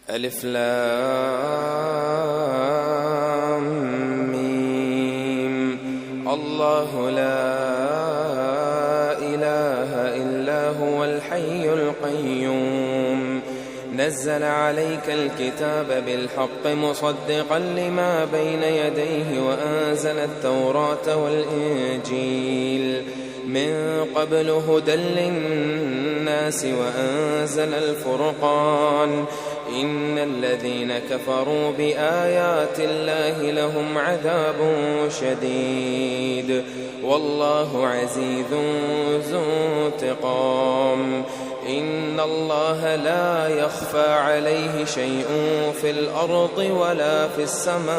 ألف لام ميم. الله لا إله إلا هو الحي القيوم نزل عليك الكتاب بالحق مصدقا لما بين يديه وأنزل التوراة والإنجيل من قبل هدى للناس وأنزل الفرقان إن الذين كفروا بآيات الله لهم عذاب شديد والله عزيز ذو انتقام إن الله لا يخفى عليه شيء في الأرض ولا في السماء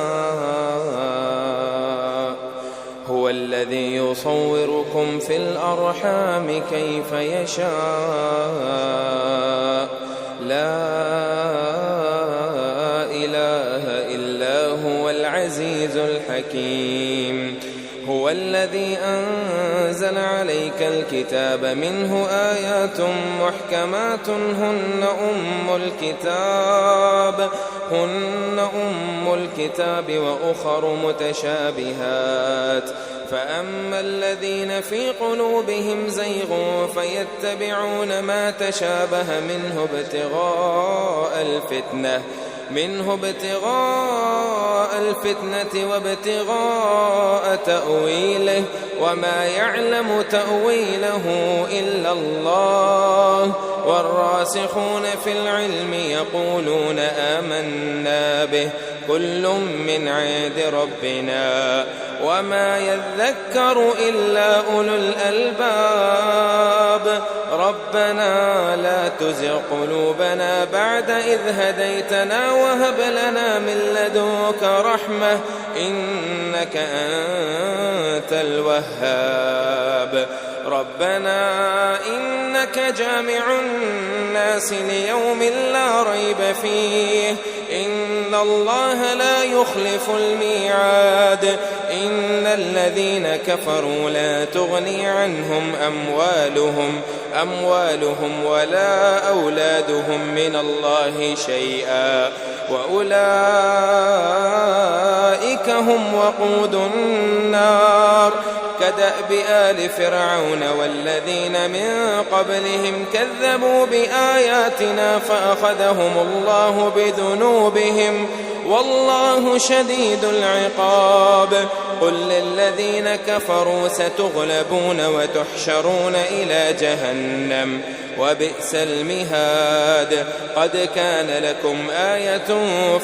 هو الذي يصوركم في الأرحام كيف يشاء لا إله إلا هو العزيز الحكيم هو الذي أنزل عليك الكتاب منه آيات محكمات هن أم الكتاب وأخر متشابهات فأما الذين في قلوبهم زيغ فيتبعون ما تشابه منه ابتغاء الفتنة وابتغاء تأويله وما يعلم تأويله إلا الله والراسخون في العلم يقولون آمنا به كل من عند ربنا وما يذكر إلا أولو الألباب ربنا لا تزغ قلوبنا بعد إذ هديتنا وهب لنا من لدنك رحمة إنك أنت الوهاب ربنا إنك جامع الناس ليوم لا ريب فيه إن الله لا يخلف الميعاد إن الذين كفروا لا تغني عنهم أموالهم ولا أولادهم من الله شيئا وأولئك هم وقود النار كدأب آل فرعون والذين من قبلهم كذبوا بآياتنا فأخذهم الله بذنوبهم والله شديد العقاب قل للذين كفروا ستغلبون وتحشرون إلى جهنم وبئس المهاد قد كان لكم آية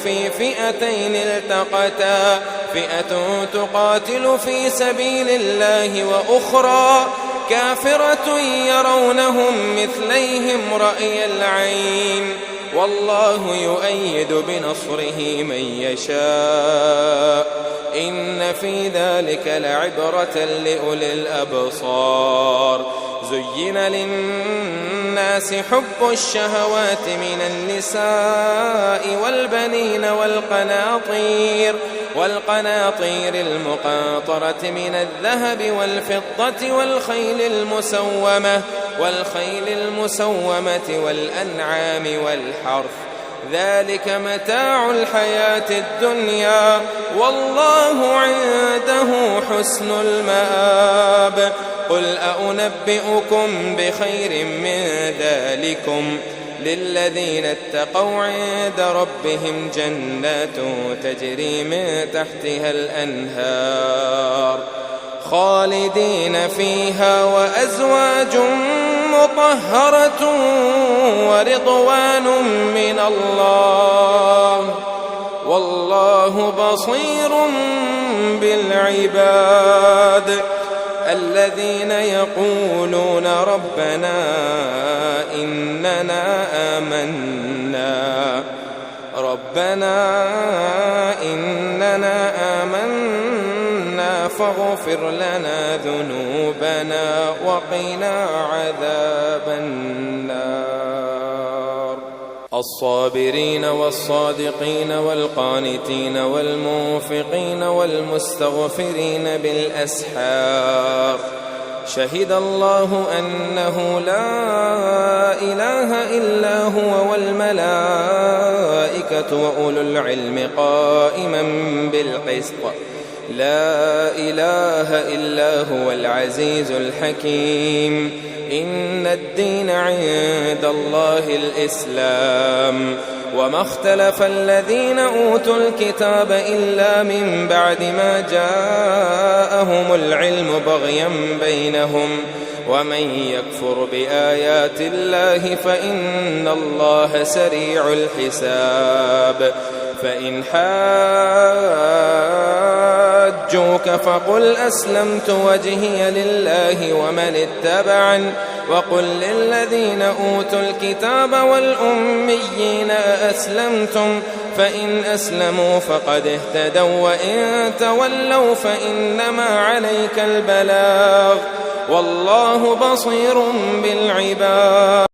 في فئتين التقتا فئة تقاتل في سبيل الله وأخرى كافرة يرونهم مثليهم رأي العين والله يؤيد بنصره من يشاء إن في ذلك لعبرة لأولي الأبصار زين للناس حب الشهوات من النساء والبنين والقناطير المقنطرة من الذهب والفضة والخيل المسومة والأنعام والحرث ذلك متاع الحياة الدنيا والله عنده حسن المآب قل أنبئكم بخير من ذلكم للذين اتقوا عند ربهم جنات تجري من تحتها الأنهار خالدين فيها وأزواج مطهرة ورضوان من الله والله بصير بالعباد الذين يقولون ربنا إننا آمنا فاغفر لنا ذنوبنا وقنا عذاب النار الصابرين والصادقين والقانتين والمنفقين والمستغفرين بالأسحار شهد الله أنه لا إله إلا هو والملائكة والملائكة وأولو العلم قائما بالقسط لا إله إلا هو العزيز الحكيم إن الدين عند الله الإسلام وما اختلف الذين أوتوا الكتاب إلا من بعد ما جاءهم العلم بغيا بينهم ومن يكفر بآيات الله فإن الله سريع الحساب فإن حاجوك فقل أسلمت وجهي لله ومن اتبعني وقل للذين أوتوا الكتاب والأميين أسلمتم فإن أسلموا فقد اهتدوا وإن تولوا فإنما عليك البلاغ والله بصير بالعباد.